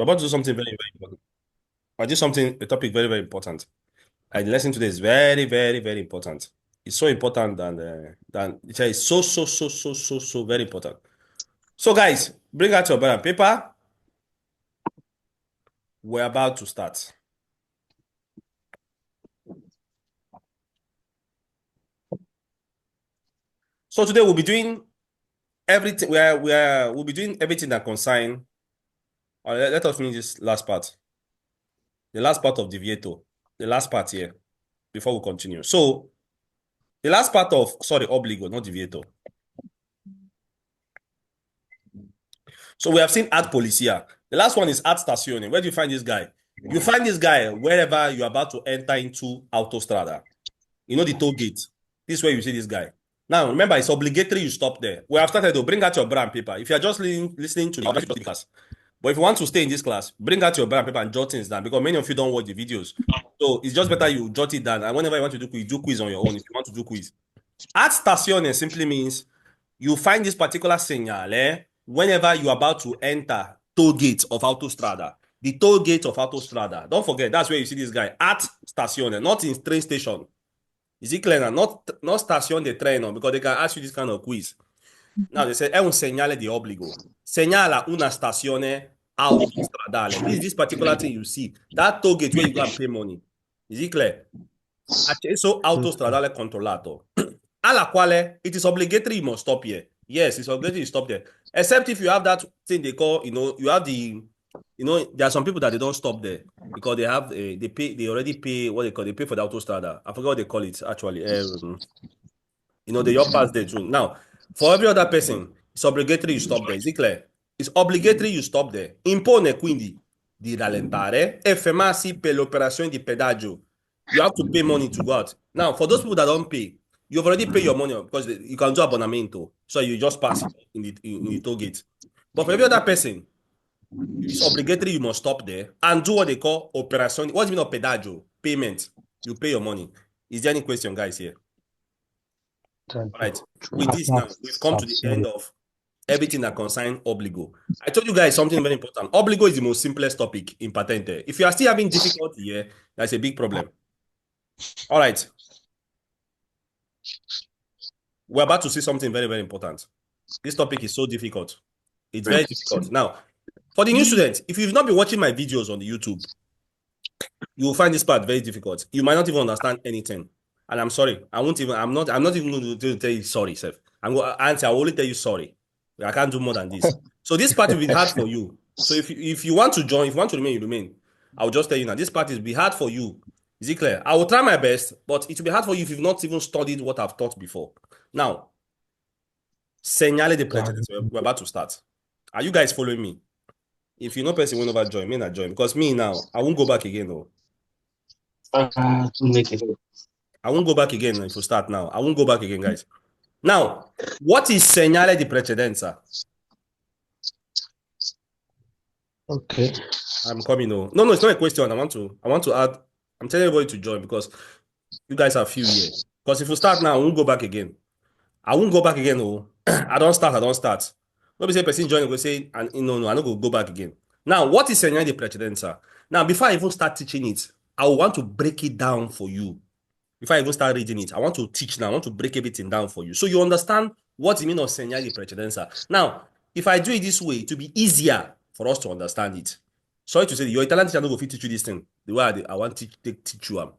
We're about to do something very, very important. I do something, a topic very, very important. And the lesson today is very, very, very important. It's so important than it's so very important. So, guys, bring out your pen and paper. We're about to start. So today we'll be doing everything. We'll be doing everything that concern. Let us finish this last part. The last part of Deviator. The last part here before we continue. So the last part of obligo, not Deviator. So we have seen ad policia. The last one is ad stazione. Where do you find this guy? You find this guy wherever you're about to enter into autostrada. You know the toll gate. This is where you see this guy. Now, remember, it's obligatory you stop there. We have started to bring out your brand paper. If you're just listening to the class, but if you want to stay in this class, bring out your brand paper and jot things down because many of you don't watch the videos. So it's just better you jot it down. And whenever you want to do quiz on your own, if you want to do quiz. Ad stazione simply means you find this particular segnale whenever you're about to enter toll gate of autostrada. The toll gate of autostrada. Don't forget, that's where you see this guy at stazione, not in train station. Is it clear now? Not station de treno, because they can ask you this kind of quiz. Now they say, è un segnale di obbligo. Segnala una stazione autostradale. This particular thing you see. That toll gate where you go and pay money. Is it clear? Accesso autostradale controllato. Alla quale it is obligatory you must stop here. Yes, it's obligatory you stop there. Except if you have that thing they call, you have the, there are some people that they don't stop there because they have, they already pay, what they call, they pay for the autostrada. I forgot what they call it actually. They all pass there too. Now, for every other person, it's obligatory you stop there. Is it clear? It's obligatory you stop there. Impone quindi di rallentare e fermarsi per l'operazione di pedaggio. You have to pay money to go out. Now, for those people that don't pay, you've already paid your money because you can do abbonamento. So you just pass it in the toll gate. But for every other person, it's obligatory you must stop there and do what they call operazione. What do you mean of pedaggio? Payment. You pay your money. Is there any question, guys, here? All right. With this now, we've come to the end of everything that concerns obligo. I told you guys something very important. Obligo is the most simplest topic in Patente. If you are still having difficulty here, that's a big problem. All right. We're about to see something very, very important. This topic is so difficult. It's very difficult. Now, for the new students, if you've not been watching my videos on the YouTube, you will find this part very difficult. You might not even understand anything. And I'm sorry. I'm not even going to tell you sorry, Seth. I'm going to answer. I will only tell you sorry. I can't do more than this. So this part will be hard for you. So if you want to join, if you want to remain, you remain. I'll just tell you now. This part will be hard for you. Is it clear? I will try my best, but it will be hard for you if you've not even studied what I've taught before. Now, Segnale di Precedenza. We're about to start. Are you guys following me? If you know person will never join, may not join. Because me now, I won't go back again though. I won't go back again if we start now. I won't go back again, guys. Now, what is Segnale di Precedenza? Okay. I'm coming. No, it's not a question. I want to add. I'm telling everybody to join because you guys are few here. Because if we start now, I won't go back again. I won't go back again. No, I don't start. Nobody say person join, go say, and no, I don't go back again. Now, what is Segnale di Precedenza? Now, before I even start teaching it, I want to break it down for you. Before I even start reading it, I want to teach now. I want to break everything down for you. So you understand what the meaning of Segnale di Precedenza. Now, if I do it this way, it will be easier for us to understand it. Sorry to say, your Italian teacher don't go fit teach you this thing. The way I want to teach you.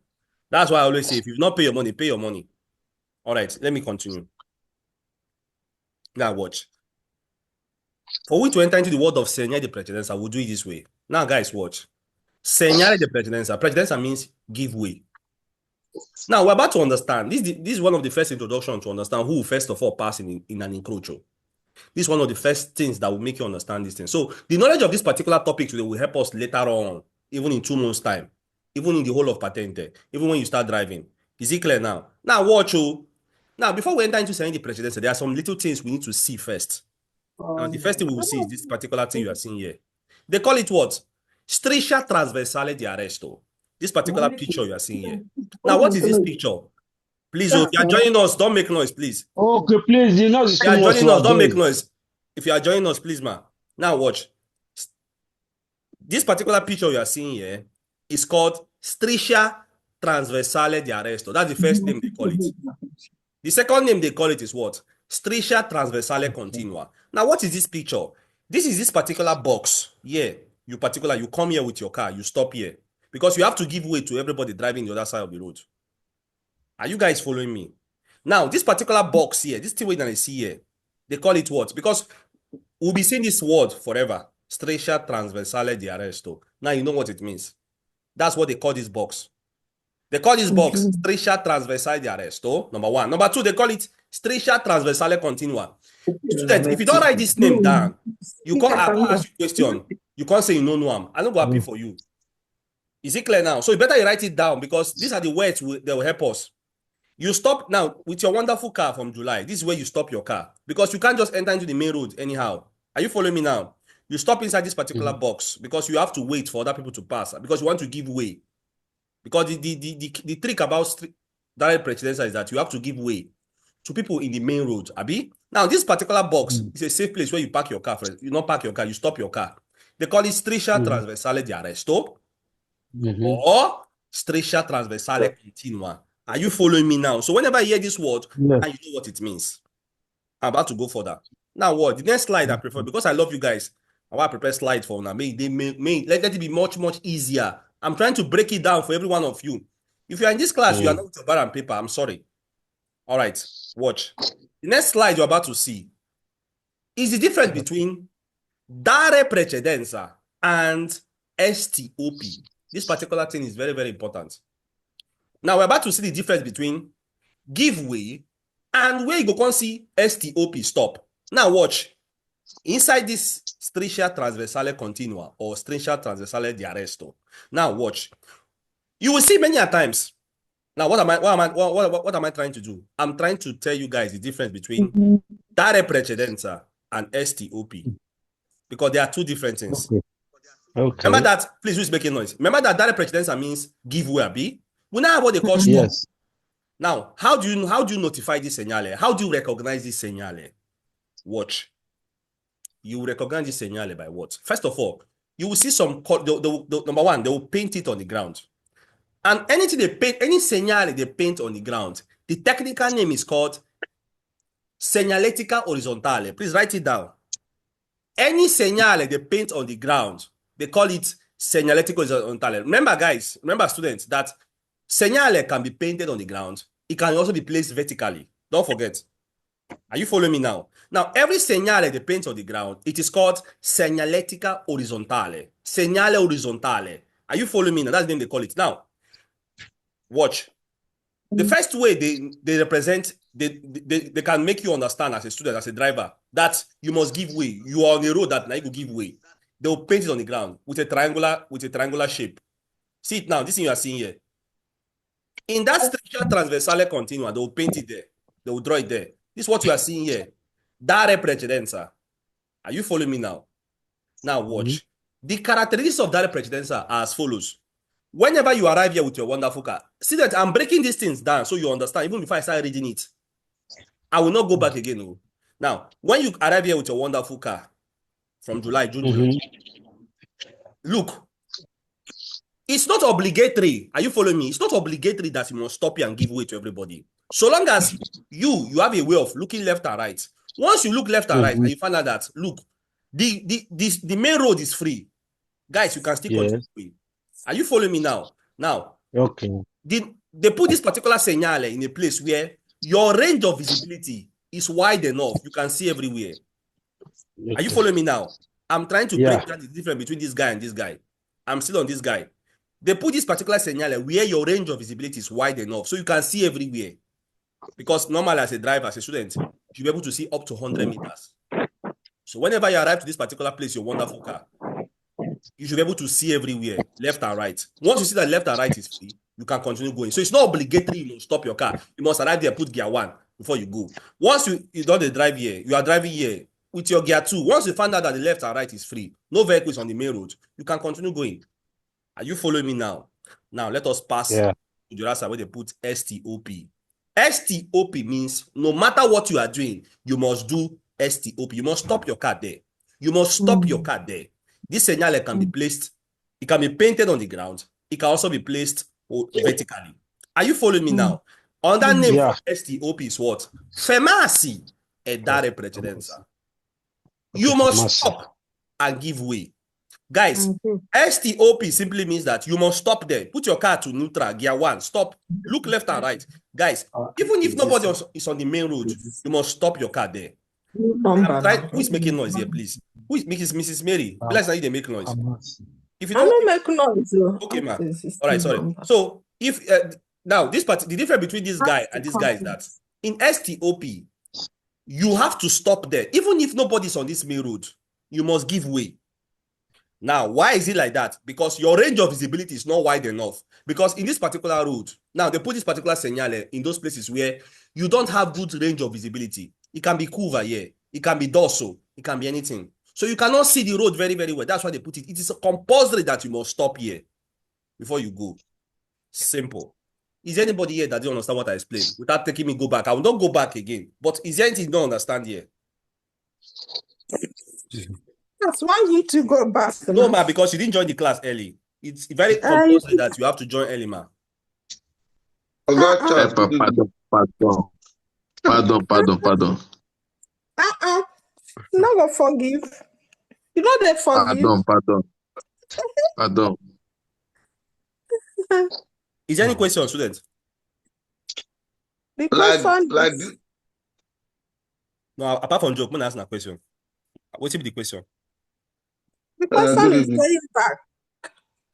That's why I always say, if you've not paid your money, pay your money. All right, let me continue. Now watch. For we to enter into the world of Segnale di Precedenza, we'll do it this way. Now, guys, watch. Segnale di Precedenza. Precedenza means give way. Now, we're about to understand. This is one of the first introductions to understand who first of all pass in an incrocio. This is one of the first things that will make you understand this thing. So, the knowledge of this particular topic today will help us later on, even in 2 months' time, even in the whole of Patente, even when you start driving. Is it clear now? Now, watch. Now, before we enter into Segnale di Precedenza, there are some little things we need to see first. Now, the first thing we will see is this particular thing you are seeing here. They call it what? Striscia trasversale di arresto. This particular picture you are seeing here. Now, what is this picture? Please, if you are joining us, don't make noise, please. Okay, please. If you are joining us, don't make noise. If you are joining us, please, ma. Now, watch. This particular picture you are seeing here is called striscia transversale di arresto. That's the first name they call it. The second name they call it is what? Striscia transversale continua. Now, what is this picture? This is this particular box here. You come here with your car, you stop here. Because you have to give way to everybody driving the other side of the road. Are you guys following me? Now, this particular box here, this thing that I see here, they call it what? Because we'll be saying this word forever. Striscia transversale di arresto. Now you know what it means. That's what they call this box. They call this box striscia transversale di arresto, number one. Number two, they call it striscia transversale continua. Student, if you don't write this name down, you can't ask you a question. You can't say you know am. I don't go happy for you. Is it clear now? So you better write it down because these are the words that will help us. You stop now with your wonderful car from July. This is where you stop your car because you can't just enter into the main road anyhow. Are you following me now? You stop inside this particular box because you have to wait for other people to pass because you want to give way. Because the trick about direct precedenza is that you have to give way to people in the main road. Abi? Now, this particular box is a safe place where you park your car. You not park your car, you stop your car. They call it striscia transversale di arresto or striscia transversale continua. Are you following me now? So whenever I hear this word, and you know what it means. I'm about to go further. Now what? The next slide I prefer, because I love you guys, I want to prepare slides for now. Let it be much, much easier. I'm trying to break it down for every one of you. If you are in this class, you are not with your bar and paper, I'm sorry. All right, watch. The next slide you're about to see is the difference between dare precedenza and STOP. This particular thing is very, very important. Now we're about to see the difference between give way and where you go can see STOP, stop. Now watch. Inside this striscia transversale continua or striscia transversale di arresto. Now watch. You will see many times. Now what am I trying to do? I'm trying to tell you guys the difference between dare precedenza and STOP. Because there are two different things. Okay. Remember that, please who's making noise. Remember that dare precedenza means give way, abi? We now have what they call stop. Yes. Now, how do you notify this segnale? How do you recognize this segnale? Watch. You recognize this segnale by what? First of all, you will see some, number one, they will paint it on the ground. And anything they paint, any segnale they paint on the ground, the technical name is called segnaletica orizzontale. Please write it down. Any segnale they paint on the ground, they call it segnaletica orizzontale. Remember, guys, students, that segnale can be painted on the ground. It can also be placed vertically. Don't forget. Are you following me now? Now, every segnale they paint on the ground, it is called segnaletica orizzontale. Segnale orizzontale. Are you following me now? That's the name they call it. Now, watch. The first way they represent, they can make you understand as a student, as a driver, that you must give way. You are on the road that now you will give way. They will paint it on the ground with a triangular shape. See it now. This thing you are seeing here. In that striscia transversale continua, they will paint it there. They will draw it there. This is what you are seeing here. Dare precedenza. Are you following me now? Now watch. The characteristics of dare precedenza are as follows. Whenever you arrive here with your wonderful car, see that I'm breaking these things down so you understand, even before I start reading it. I will not go back again. No. Now, when you arrive here with your wonderful car from July, June, look, it's not obligatory. Are you following me? It's not obligatory that you must stop here and give way to everybody. So long as you have a way of looking left and right. Once you look left and right, and you find out that, look, the main road is free. Guys, you can still continue. Are you following me now? Now, okay. They put this particular segnale in a place where your range of visibility is wide enough. You can see everywhere. Okay. Are you following me now? I'm trying to break down the difference between this guy and this guy. I'm still on this guy. They put this particular segnale where your range of visibility is wide enough, so you can see everywhere. Because normally as a driver, as a student, you'll be able to see up to 100 meters. So whenever you arrive to this particular place, your wonderful car, you should be able to see everywhere, left and right. Once you see that left and right is free, you can continue going. So it's not obligatory you must stop your car. You must arrive there, put gear 1 before you go. Once you don't drive here, you are driving here with your gear 2. Once you find out that the left and right is free, no vehicles on the main road, you can continue going. Are you following me now? Now let us pass to the other side where they put STOP. STOP means no matter what you are doing, you must do STOP. You must stop your car there. You must stop your car there. This signal can be placed It can be painted on the ground. It can also be placed vertically. Are you following me now? Another name for Yeah. STOP is what? Fermasi e dare precedenza. Okay, You must pharmacy. stop and give way. Guys, Mhm. STOP simply means that you must stop there. Put your car to neutral, gear one, stop, look left and right. Guys, even if nobody is on the main road, you must stop your car there. I'm Number trying. now. Who is making noise here, please? Who is Mrs. Mary? Uh, Bless now, they make noise. pharmacy. If you I don't, don't make noise. okay, ma. This is All right, the sorry. number. So if now this part, the difference between this guy That's the and this guy is that conference. in STOP, you have to stop there, even if nobody's on this main road. You must give way. Now, why is it like that? Because your range of visibility is not wide enough. Because in this particular road, now they put this particular segnale in those places where you don't have good range of visibility. It can be cover here, it can be dorsal, it can be anything. So you cannot see the road very, very well. That's why they put it. It is compulsory that you must stop here before you go. Simple. Is there anybody here that didn't understand what I explained without taking me go back? I will not go back again. But is there anything you don't understand here? That's why you need to go back. No, ma, because you didn't join the class early. It's very You compulsory that you have to join early, ma. I got uh-uh. chance. Pardon. You not gonna forgive. You know they forgive. Pardon. Is there any question, students? The question Like is, No, apart from joke, I'm asking a question. What's the question? the question is going back.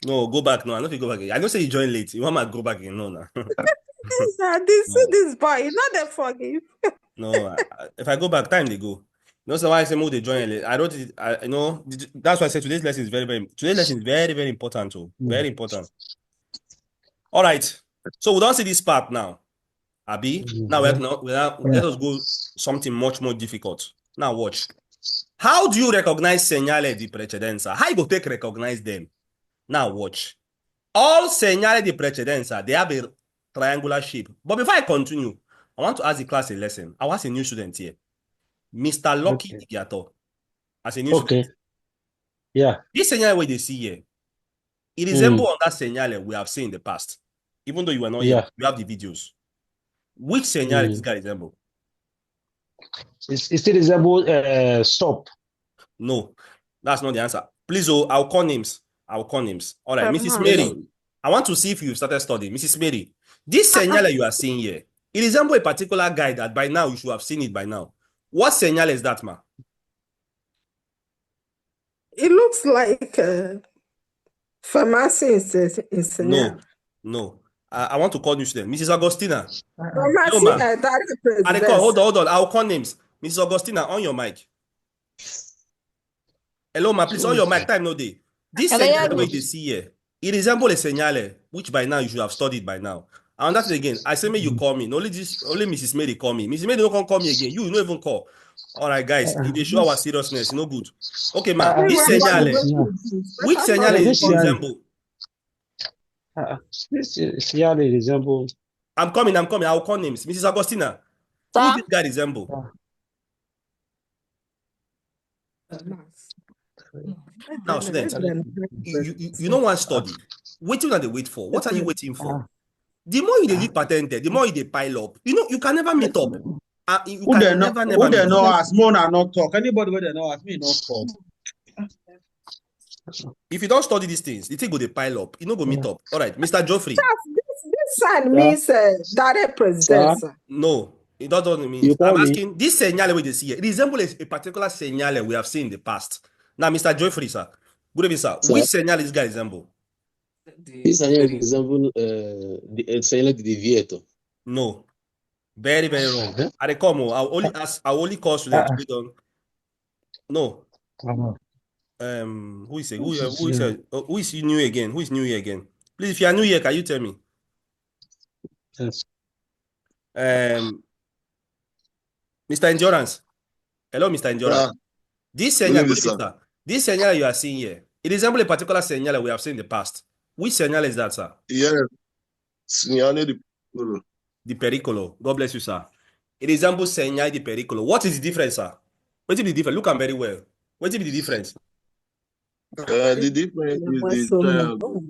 No, go back. No, I don't think go back again. I don't say you join late. You want me to go back again? No, no. This boy, you know they forgive. No, if I go back, time they go. You know, so why I say move they join late. I wrote it. You know, that's why I said today's lesson is very, very important too. Very important. All right. So we don't see this part now. Abi, now let us go something much more difficult. Now watch. How do you recognize segnale di precedenza? How you go take recognize them? Now watch. All segnale di precedenza, they have a triangular shape. But before I continue, I want to ask the class a lesson. I want a new student here. Mr. Lucky Igiato. As a new student. Okay. Yeah. This segnale way they see here, it resembles on that segnale we have seen in the past. Even though you were not here, you have the videos. Which segnale this guy resemble? It still resemble stop. No, that's not the answer. Please, I'll call names. All right, Mrs. Mary. I want to see if you've started studying. Mrs. Mary, this segnale you are seeing here, it resembles a particular guy that by now you should have seen it by now. What segnale is that, ma? It looks like pharmacy is No. I want to call new student. Mrs. Augustina. Pharmacy, hold on. I'll call names. Mrs. Augustina, on your mic. Hello, ma. Please, on your mic. Time no day. This segnale way they see here, it resembles a segnale which by now you should have studied by now. And that's it again. I say, may you call me. Only Mrs. Mary call me. Mrs. Mary don't call me again. You don't even call. All right, guys. If they show our seriousness, no good. Okay, ma. This segnale, which segnale is it resemble? This segnale resemble. I'm coming. I'll call names. Mrs. Augustina, who this guy resemble? Now, students, you know one study. Waiting on the wait for. What are you waiting for? The more you read patente, the more you pile up. You know, you can never meet up. Who they know as Mona not talk. Anybody where they know as me not talk. If you don't study these things, the thing go they pile up. You know go meet up. All right, Mr. Geoffrey. This sign means direct presidents. No, it doesn't mean. I'm asking this segnale we see here. It resembles a particular segnale we have seen in the past. Now, Mr. Geoffrey, sir. Good evening, sir. Which segnale this guy resemble? This segnale resemble the segnale di divieto. No. Very, very wrong. I come. I'll only call students. No. Who is new again? Who is new here again? Please, if you are new here, can you tell me? Yes. Mr. Endurance. Hello, Mr. Endurance. This segnale you are seeing here, it resembles a particular segnale we have seen in the past. Which segnale is that, sir? Yes. Segnale di pericolo. Di pericolo. God bless you, sir. It resembles segnale di pericolo. What is the difference, sir? What is the difference? Look at very well. What is the difference? The difference is the triangle.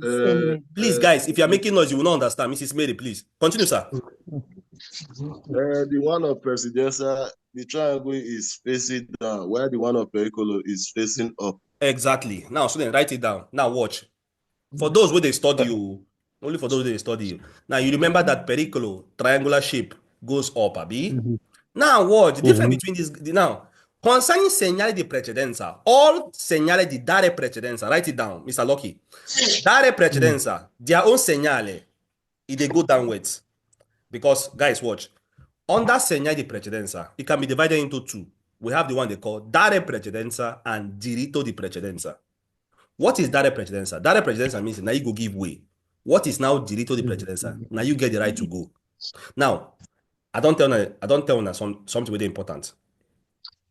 Please, guys, if you are making noise, you will not understand. Mrs. Mary, please. Continue, sir. The one of presidential, the triangle is facing down, while the one of pericolo is facing up. Exactly. Now, student, write it down. Now, watch. For those where they study you, only for those where they study you. Now, you remember that pericolo, triangular shape, goes up, abi? Now, watch. The difference between this, now, concerning segnale di precedenza, all segnale di dare precedenza, write it down, Mr. Lucky. Dare precedenza, their own segnale, they go downwards. Because, guys, watch. Under segnale di precedenza, it can be divided into two. We have the one they call dare precedenza and diritto di precedenza. What is dare precedenza? Dare precedenza means now you go give way. What is now diritto di precedenza? Now you get the right to go. Now, I don't tell you something very important.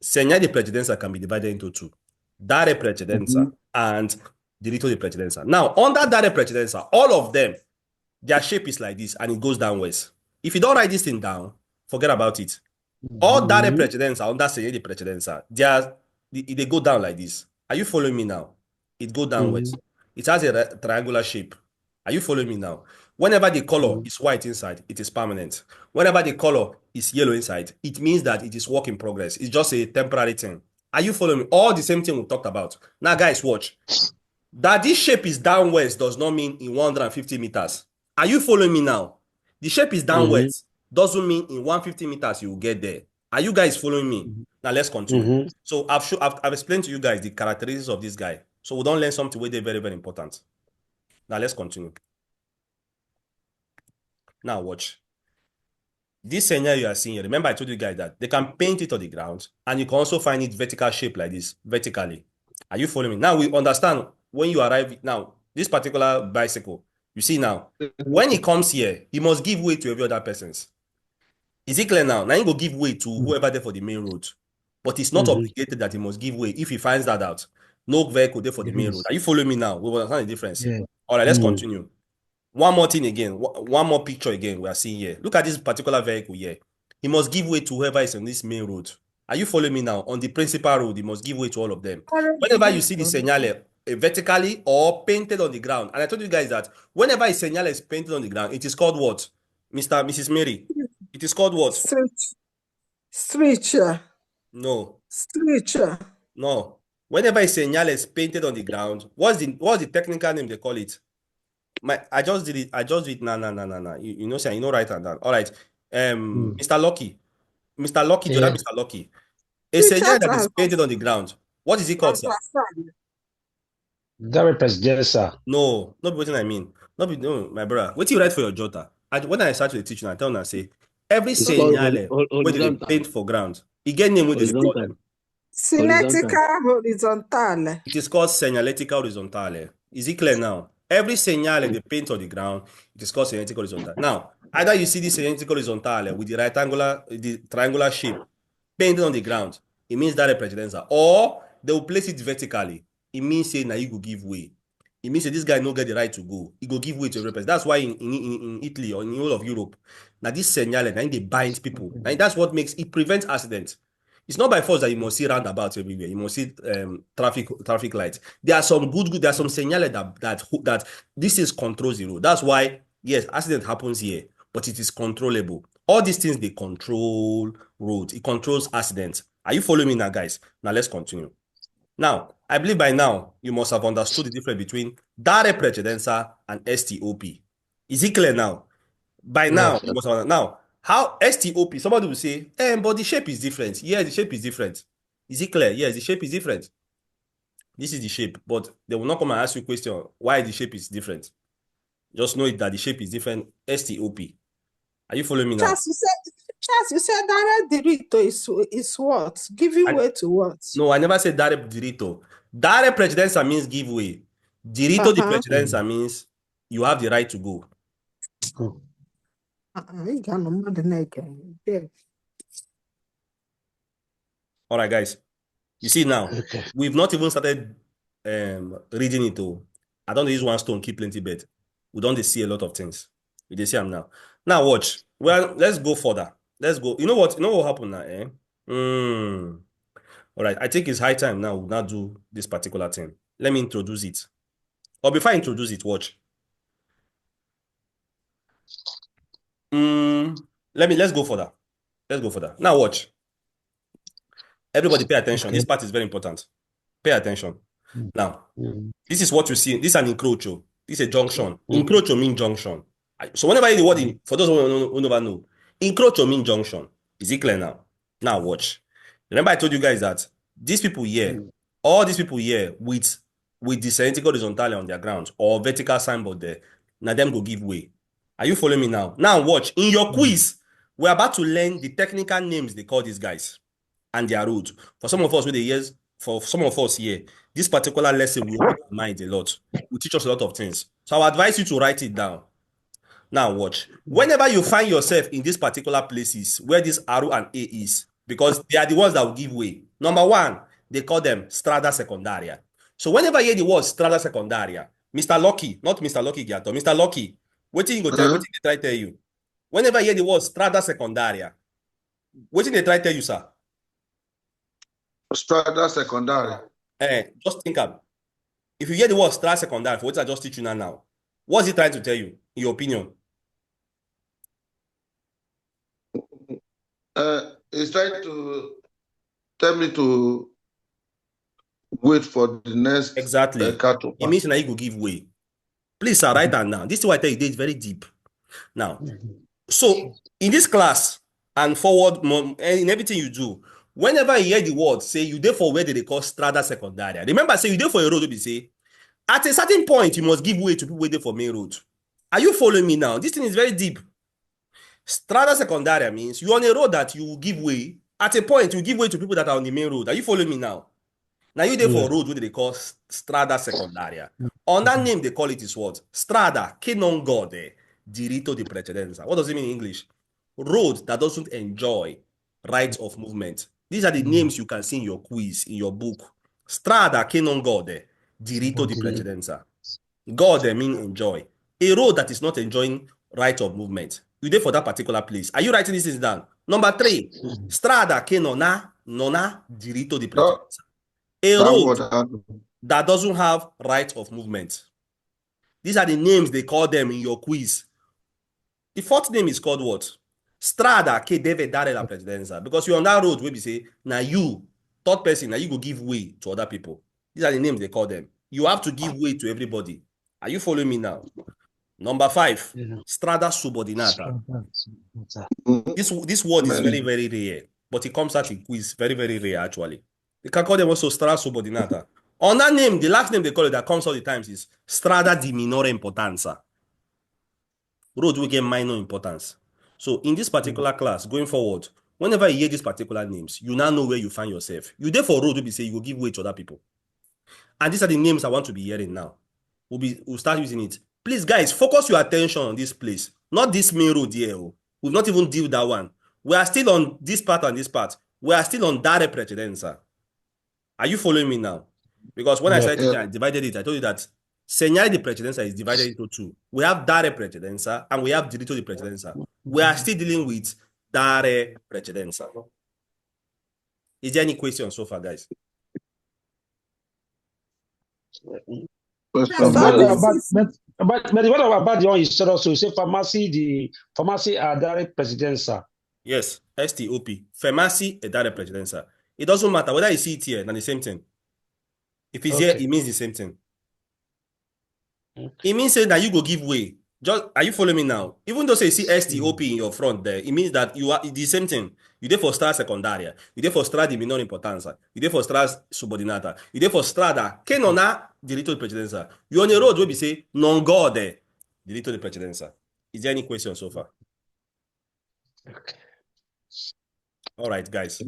Segnale di precedenza can be divided into two. Dare precedenza and diritto di precedenza. Now, under dare precedenza, all of them, their shape is like this and it goes downwards. If you don't write this thing down, forget about it. All dare precedenza under segnale di precedenza, they go down like this. Are you following me now? It go downwards. It has a triangular shape. Are you following me now? Whenever the color is white inside, it is permanent. Whenever the color is yellow inside, it means that it is work in progress. It's just a temporary thing. Are you following me? All the same thing we talked about. Now, guys, watch. That this shape is downwards does not mean in 150 meters. Are you following me now? The shape is downwards doesn't mean in 150 meters you will get there. Are you guys following me? Now, let's continue. So, I've explained to you guys the characteristics of this guy. So, we don't learn something where they're very, very important. Now, let's continue. Now, watch. This scenario you are seeing here, remember I told you guys that they can paint it on the ground and you can also find it vertical shape like this, vertically. Are you following me? Now, we understand when you arrive, now, this particular bicycle, you see now, when he comes here, he must give way to every other person's. Is it clear now? Now he go give way to whoever there for the main road. But it's not obligated that he must give way if he finds that out. No vehicle there for the main road. Are you following me now? We will understand the difference. Yeah. All right, let's continue. One more thing again. One more picture again we are seeing here. Look at this particular vehicle here. He must give way to whoever is on this main road. Are you following me now? On the principal road, he must give way to all of them. Whenever you see the segnale vertically or painted on the ground, and I told you guys that whenever a segnale is painted on the ground, it is called what? Mrs. Mary. It is called what? Stretcher. No. Stretcher. No. Whenever a segnale is painted on the ground, what's the technical name they call it? I just did it. No. You know, say you know right and down. All right. Mr. Lucky. Mr. Lucky, Yeah. Mr. Lucky. A segnale that is painted on the ground. What is it called, sir? Dare precedenza. No, not what I mean. No, my brother. What you write for your jota? When I start to teach you, I tell them, I say, every It's called segnale where they horizontal. paint for ground, it get name with this Horizontal. problem. Cinetica horizontale. It is called segnaletica horizontale. Is it clear now? Every segnale they paint on the ground, it is called segnaletica horizontale. Now, either you see this segnaletica horizontale with the triangular shape painted on the ground, it means dare precedenza, or they will place it vertically. It means say now you go give way. It means that this guy no get the right to go. He go give way to every person. That's why in Italy or in the whole of Europe, now this segnale, now they bind people. Now that's what makes it prevents accidents. It's not by force that you must see roundabouts everywhere. You must see traffic lights. There are some there are some segnale that this is controls the road. That's why, yes, accident happens here, but it is controllable. All these things, they control roads. It controls accidents. Are you following me now, guys? Now let's continue. Now, I believe by now, you must have understood the difference between dare precedenza and STOP. Is it clear now? By now, you must have now. How STOP, somebody will say, but the shape is different. Yeah, the shape is different. Is it clear? Yes, the shape is different. This is the shape, but they will not come and ask you a question why the shape is different. Just know that the shape is different. STOP. Are you following me now? Charles, you said direct diritto is what? Giving way to what? No, I never said dare diritto. Dare precedenza means give way. Diritto di precedenza means you have the right to go. All right, guys. You see now, we've not even started reading it. I don't use one stone, keep plenty bed. We don't see a lot of things. We see them now. Now watch. Well, let's go further. Let's go. You know what? You know what happened now, All right. I think it's high time now we'll not do this particular thing. Let me introduce it. Or before I introduce it, watch. Let's go for that. Let's go for that. Now watch. Everybody pay attention. Okay. This part is very important. Pay attention. Now, Mm. this is what you see. This is an encroach. This is a junction. Encroach means junction. So whenever you the word, for those who never know, encroach means junction. Is it clear now? Now watch. Remember I told you guys that these people here, all these people here with the scientific horizontal on their ground or vertical signboard there, now them go give way. Are you following me now? Now watch. In your quiz, we're about to learn the technical names they call these guys and their route. For some of us with the years, for some of us here, this particular lesson will open our mind a lot. Will teach us a lot of things. So I advise you to write it down. Now watch. Whenever you find yourself in these particular places where this arrow and A is, because they are the ones that will give way. Number one, they call them strada secundaria. So whenever you hear the word strada secundaria, Mr. Lucky, not Mr. Lucky Giato, Mr. Lucky, what thing you go tell, what thing they try to tell you? Whenever you hear the word strada secundaria, what thing they try to tell you, sir? Strada secundaria. Just think up. If you hear the word strada secundaria, for what I just teach you now, what's he trying to tell you, in your opinion? He's trying to tell me to wait for the next exactly. It means now you go give way. Please, sir, write that now. This is what I tell you, it's very deep. Now, so in this class and forward in everything you do, whenever you hear the word, say you there for where they call strada secundaria. Remember, say you there for a road, to be say at a certain point you must give way to people waiting for main road. Are you following me now? This thing is very deep. Strada secundaria means you're on a road that you will give way. At a point, you give way to people that are on the main road. Are you following me now? Now you there for a road where they call strada secundaria. On that name, they call it is what? Strada che non gode diritto di precedenza. What does it mean in English? Road that doesn't enjoy right of movement. These are the names you can see in your quiz, in your book. Strada che non gode diritto di precedenza. Gode means enjoy. A road that is not enjoying right of movement. You there for that particular place. Are you writing this down? Number 3, strada che non ha diritto di precedenza. A road that doesn't have right of movement. These are the names they call them in your quiz. The 4th name is called what? Strada che deve dare la precedenza. Because you're on that road where we say, now you, 3rd person, now you go give way to other people. These are the names they call them. You have to give way to everybody. Are you following me now? Number 5, strada subordinata. This word is very, very rare, but it comes out in quiz. Very, very rare, actually. They can call them also strada subordinata. On that name, the last name they call it that comes all the times is strada di minore importanza. Road will get minor importance. So in this particular class, going forward, whenever you hear these particular names, you now know where you find yourself. You therefore road will be say you will give way to other people. And these are the names I want to be hearing now. We'll start using it. Please, guys, focus your attention on this place. Not this main road here. We've not even dealt that one. We are still on this part and this part. We are still on dare precedenza. Are you following me now? Because when I said I divided it, I told you that Segnale di Precedenza is divided into 2. We have dare precedenza and we have diritto di precedenza. We are still dealing with dare precedenza. Is there any question so far, guys? But what about the one you said also? You say the pharmacy are direct precedenza. Yes, STOP. Pharmacy e dare precedenza. It doesn't matter whether you see it here, not the same thing. If it's here, it means the same thing. It means that you go give way. Are you following me now? Even though say you see STOP in your front there, it means that you are the same thing. You there for strada secundaria. You there for strada di minore importanza. You there for strada subordinata. You there for strada che non ha diritto di precedenza. You on a road where we say non gode diritto di precedenza. Is there any question so far? Okay. All right, guys.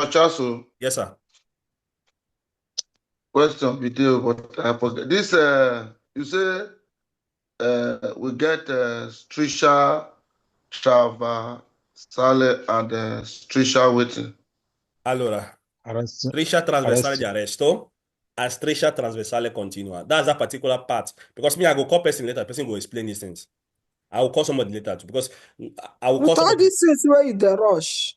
Chaso. Yes, sir. Question video, but I forget. This you say we get Strisha Traversale and Strisha waiting. Allora, striscia trasversale di arresto and striscia trasversale continua. That's that particular part. Because me, I go call person later. Person go explain these things. I will call somebody later too, because I will call With all these things where you the rush.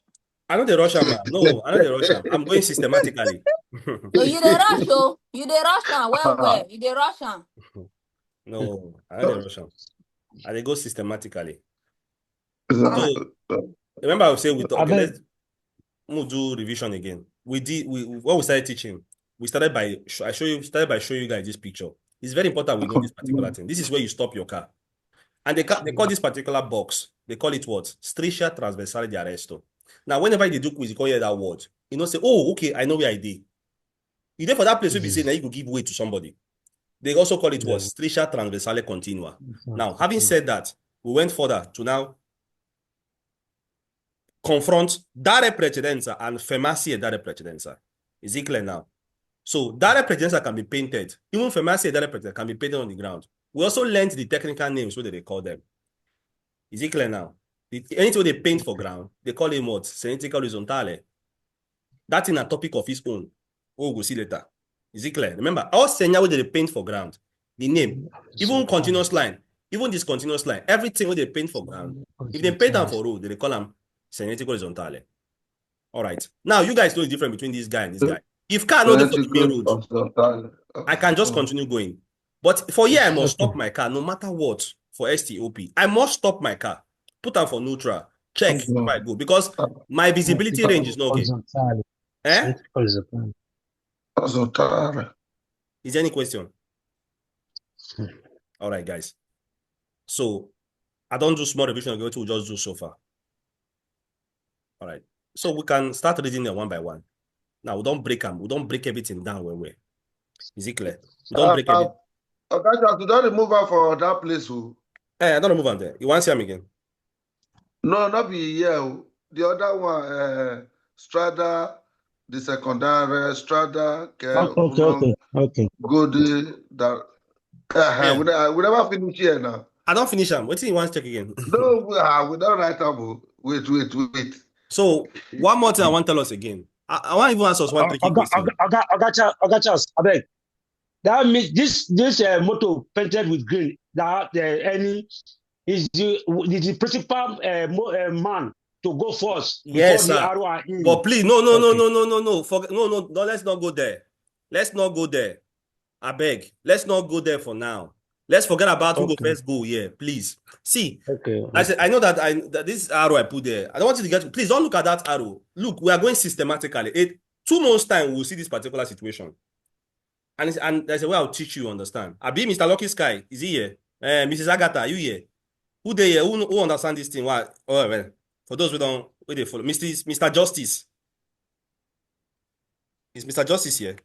I know the Russian man. No, I know the Russian. I'm going systematically. No, you dey rush, oh. You dey rush am well. You dey rush am. No, I don't rush am. I dey go systematically. So, So remember I was saying we talk, okay, Abeg. we'll do revision again. We when we started teaching, we started by started by showing you guys this picture. It's very important we know this particular thing. This is where you stop your car. And they call this particular box, they call it what? Striscia transversale di arresto. Now, whenever they do quiz, you call hear that word. You know, say, oh, okay, I know where I did. You there for that place, will be saying that you could give way to somebody. They also call it what? Striscia transversale continua. Now, having said that, we went further to now confront dare precedenza and femacia dare precedenza. Is it clear now? So dare precedenza can be painted. Even femacia dare precedenza can be painted on the ground. We also learned the technical names, what they call them. Is it clear now? Anything they paint for ground, they call it what? Segnale horizontale. That's in a topic of its own. Oh, we'll see later. Is it clear? Remember, all segnale they paint for ground, the name, even continuous line, even discontinuous line, everything what they paint for ground. If they paint them for road, they call them segnale horizontale. All right. Now you guys know the difference between this guy and this guy. If car not for the main road, I can just continue going. But for here, I must stop my car no matter what for STOP. I must stop my car, put them for neutral, check if I go because my visibility range is not okay. Eh? Is there any question? All right, guys. So I don't do small revision. We'll just do so far. All right. So we can start reading them one by one. Now we don't break them. We don't break everything down when we. Is it clear? We don't break everything. Okay, you don't remove her for that place. Who? I don't remove them there. You want to see them again? No, not be here. The other one, Strada, the secondary, Strada, Okay. Good. That. We never finish here now. I don't finish them. Wait till you want to check again. No, we don't write them. Wait. So one more thing I want to tell us again. I want even ask us one tricky question. Ogachas, abeg. That means this motor painted with green. That any is the principal man to go first. Yes, sir. But please, no. Let's not go there. Let's not go there. I beg. Let's not go there for now. Let's forget about who go first go here, please. See, I said I know that this arrow I put there. I don't want you to get. Please don't look at that arrow. Look, we are going systematically. 2 months time we'll see this particular situation. And there's a way I'll teach you. Understand? Abi, Mr. Lucky Sky, is he here? Mrs. Agatha, are you here? Who they here? Who understand this thing? Why? Oh well. For those who don't, who they follow, Mr. Justice. Is Mr. Justice here?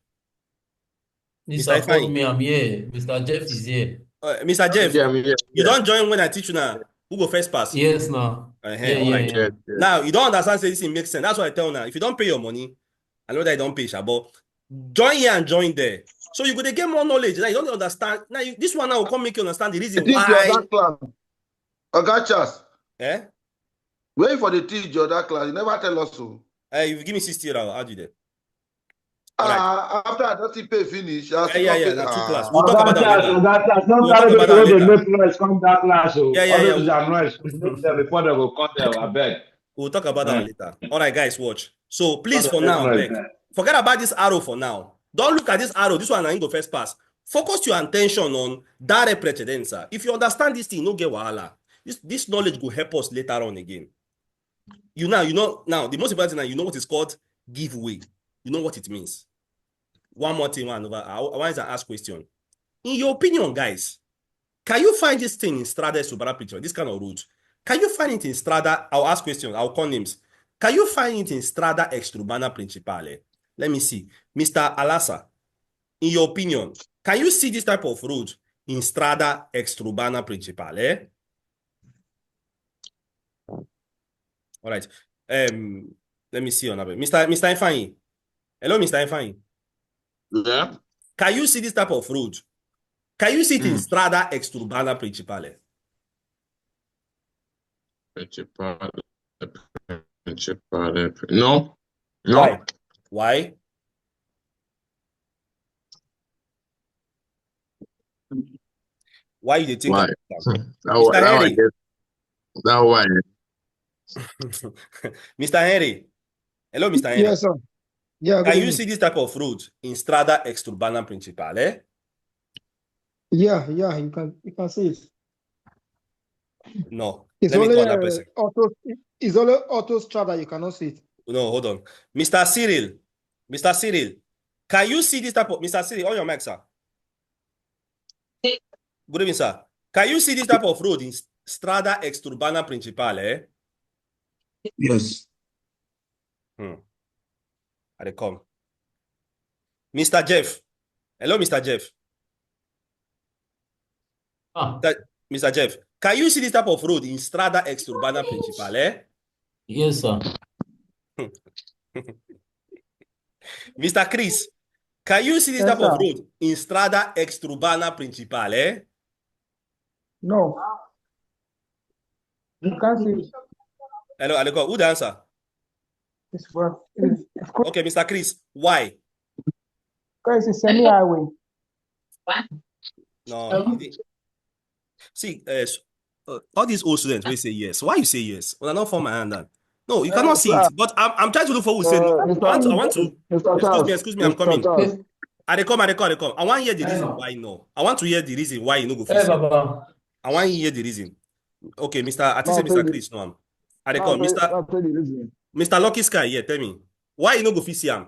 Mr. Follow me, I'm here. Mr. Jeff is here. Mr. Jeff, Yeah. you don't join when I teach you now. Who go first pass? Yes, now. Yeah. Now you don't understand. Say this thing makes sense. That's what I tell now. If you don't pay your money, I know that you don't pay, but join here and join there. So you go to get more knowledge. Now you don't understand. Now this one now will come make you understand the reason why. Ogachas. Eh? Wait for the teach your that class. You never tell us so. If you give me 60 euros, I'll do that. After I don't pay finish. That's 2 class. We'll talk about that later. We'll talk about that later. Before they go cut them, I beg. We'll talk about that later. All right, guys, watch. So please, for now, forget about this arrow for now. Don't look at this arrow. This one I go first pass. Focus your attention on dare precedenza. If you understand this thing, no get wahala. This knowledge will help us later on again. Now the most important thing now, you know what is called giveaway. You know what it means. One more thing, I want to ask question. In your opinion, guys, can you find this thing in Strada Subara picture, this kind of route? Can you find it in Strada? I'll ask questions. I'll call names. Can you find it in Strada Extraurbana Principale? Let me see. Mr. Alasa, in your opinion, can you see this type of road in Strada Extraurbana Principale? All right. Let me see on that. Mr. Ifeanyi. Hello, Mr. Ifeanyi. Yeah. Can you see this type of road? Can you see it in Strada Extraurbana Principale? No. Why? Why you think why? Mr. Henry. That why. Mr. Henry. Hello, Mr. Henry. Yes, sir. Yeah, good Can you evening. see this type of road in Strada Exurbana Principale? Yeah, you can see it. No. It's Let me only call another person. it's only Autostrada you cannot see it. No, hold on. Mr. Cyril. Mr. Cyril. Can you see this type of Mr. Cyril on your mic, sir? Good evening, sir. Can you see this type of road in Strada Exurbana Principale? Yes. They come. Mr. Jeff. Hello, Mr. Jeff. Mr. Jeff, can you see this type of road in Strada Exurbana Principale? Yes, sir. Mr. Chris, can you see this type of road in Strada Exurbana Principale? No. You can't see it. Hello, Aleko, who the answer? Okay, Mr. Chris, why? Because it's a semi-highway. No. See, all these old students will say yes. Why you say yes? Well, I not form my hand down. No, you cannot see it. But I'm trying to look for who say no. I want to. Excuse me, I'm coming. I come. I want to hear the reason why no. I want to hear the reason why you no go fit. I want to hear the reason. Okay, I think say Mr. Chris, no. I come, Mr. Lucky Sky, yeah, tell me. Why you no go fit see him?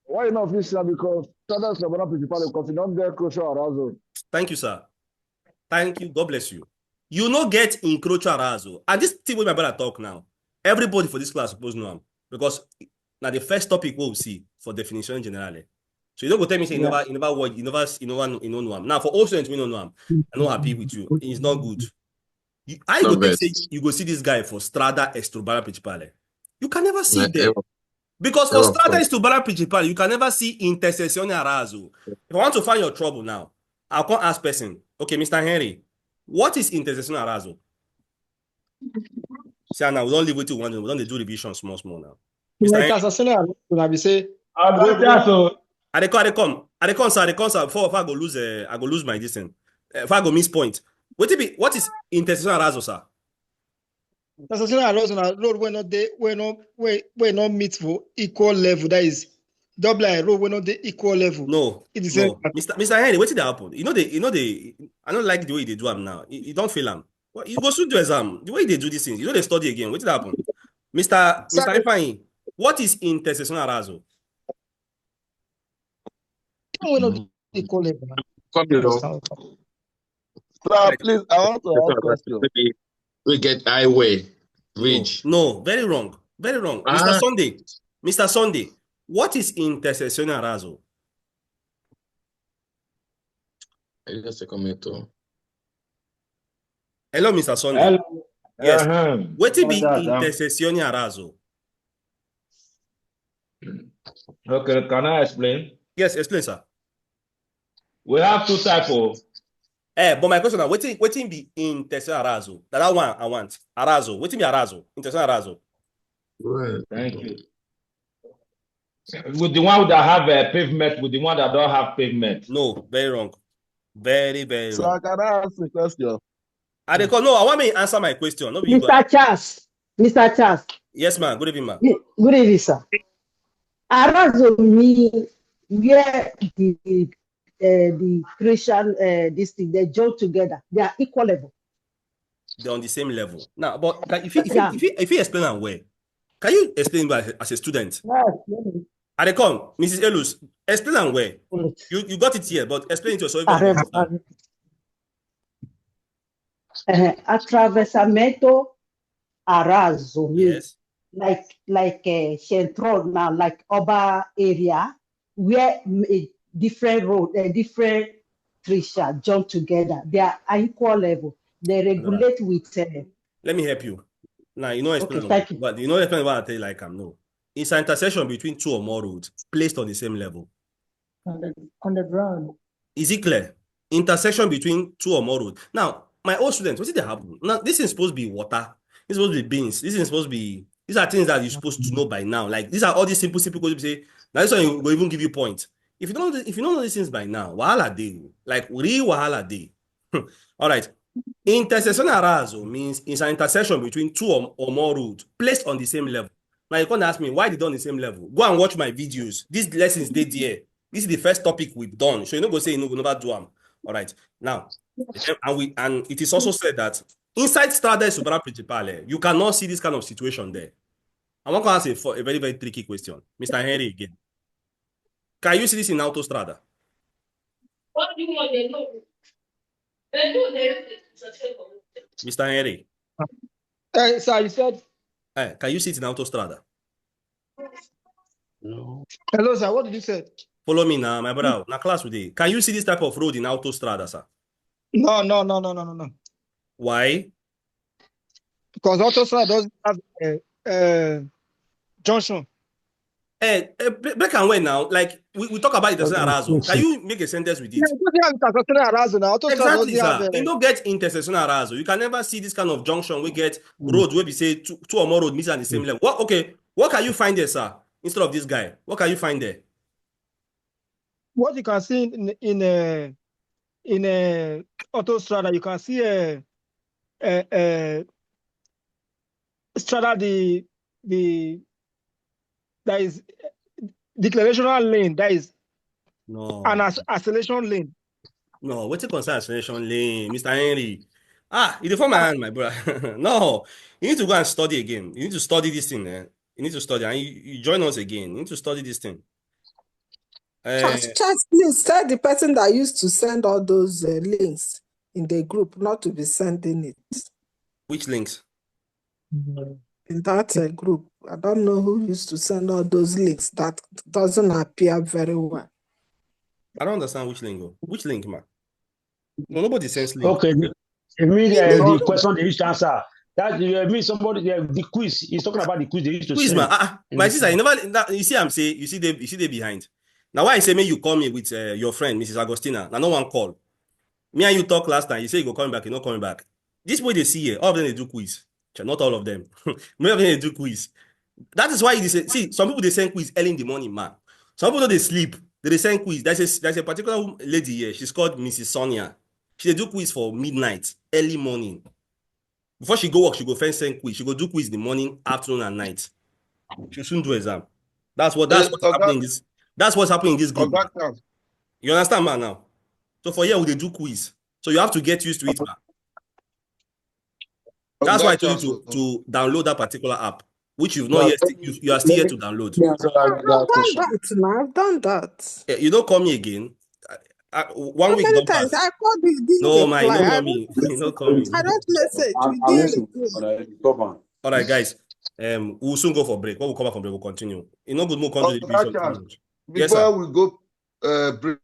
Why you not fit see him? Because Strada Exurbana Principale, because you don't get crucial arousal. Thank you, sir. Thank you. God bless you. You no get encroachal arousal. And this thing with my brother talk now. Everybody for this class suppose know him. Because now the first topic we'll see for definition generally. So you don't go tell me say you never know him. Now for all students we don't know him. I'm not happy with you. It's not good. I go say you go see this guy for Strada Exurbana Principale. You can never see them. Because for Strada Exurbana Principale, you can never see intersectional arousal. If I want to find your trouble now, I'll come ask person. Okay, Mr. Henry, what is intersectional arousal? See now, we don't leave it to one. We don't do revision small now. Mr. Henry, say, I come, sir. Before if I go lose my distance. If I go miss point. What is intersectional arousal, sir? Intersectional arousal na road we not meet for equal level. That is double line road we not the equal level. No. Mr. Henry, what did that happen? I don't like the way they do them now. You don't feel them. Well, you go through the exam. The way they do these things, you know they study again. What did that happen? Mr. Ifeanyi, what is intersectional arousal? We not equal level. Sir, please, I want to ask a question. We get highway, bridge. No, very wrong. Very wrong. Mr. Sunday, what is intersectional arousal? Just a comment. Hello, Mr. Sunday. Yes. What will be intersectional arousal? Okay, can I explain? Yes, explain, sir. We have two types of. But my question now, what be intersectional arousal? That one I want. Arousal. What be arousal? Intersectional arousal. Thank you. With the one that have a pavement, with the one that don't have pavement. No, very wrong. Very, very wrong. So can I ask a question? No, I want me to answer my question. No, Mr. Charles. Mr. Charles. Yes, ma'am. Good evening, ma'am. Good evening, sir. Arousal means where the Christian they join together. They are equal level. They're on the same level. Now, but if you explain that way, can you explain as a student? Yes. Mrs. Elus, explain that way. You got it here, but explain it to yourself. Attraversamento arousal means yes. like a central now, like urban area where a different road, different trees join together. They are equal level. They regulate with. Let me help you. Now you know explain, but you know explain what I tell you like I'm no. It's an intersection between two or more roads placed on the same level. On the ground. Is it clear? Intersection between two or more roads. Now, my old students, what did they happen? Now, this is supposed to be water. This is supposed to be beans. This is supposed to be. These are things that you're supposed to know by now. Like these are all these simple you say. Now this one will even give you points. If you don't know these things by now, wahala day. Like real wahala day. All right. Intersectional arousal means it's an intersection between two or more roads placed on the same level. Now you can't ask me why they done the same level. Go and watch my videos. These lessons they there. This is the first topic we've done. So you go say you go never do them. All right. Now, and it is also said that inside Strada Subara Principale, you cannot see this kind of situation there. I want to ask a very, very tricky question. Mr. Henry again. Can you see this in Autostrada? What do you want to know? Mr. Henry. Sir, you said. Can you see it in Autostrada? No. Hello, sir. What did you say? Follow me now, my brother. Now class today. Can you see this type of road in Autostrada, sir? No. Why? Because Autostrada doesn't have a junction. Black and white now. Like we talk about intersection arousal. Can you make a sentence with it? Exactly, sir. You don't get intersection arousal. You can never see this kind of junction. We get roads where we say two or more roads meet at the same level. What can you find there, sir? Instead of this guy, what can you find there? What you can see in a Autostrada, you can see a strada that is declarational lane, that is an acceleration lane. No, what's a concern acceleration lane, Mr. Henry? You form my hand, my brother. No, you need to go and study again. You need to study this thing, eh? You need to study, and you join us again. You need to study this thing. Charles, please tell the person that used to send all those links in the group not to be sending it. Which links? In that group. I don't know who used to send all those links. That doesn't appear very well. I don't understand which link. Which link, man? No, nobody sends link. Okay. It means the question they used to answer. That means somebody the quiz. He's talking about the quiz they used to send. Man. My sister, you see, I'm saying you see they behind. Now why I say you call me with your friend, Mrs. Agostina. Now no one call. Me and you talk last time. You say you go coming back, you're not coming back. This way they see here, all of them they do quiz. Not all of them. Many of them they do quiz. That is why see some people they send quiz early in the morning, man. Some people they sleep. They send quiz. There's a particular lady here. She's called Mrs. Sonia. She do quiz for midnight, early morning. Before she go work, she go first send quiz. She go do quiz in the morning, afternoon, and night. She soon do exam. That's what's happening in this. That's what's happening in this group. You understand, man? Now, so for here we do quiz. So you have to get used to it, man. That's why I told you to download that particular app, which you've not yet. You are still yet to download. I've done that. You don't call me again. 1 week. Many times I called you. No, man, you don't call me. You don't call me. I don't message. All right, guys. We'll soon go for break. When we come back from break, we'll continue. You know, good move. Before we go break.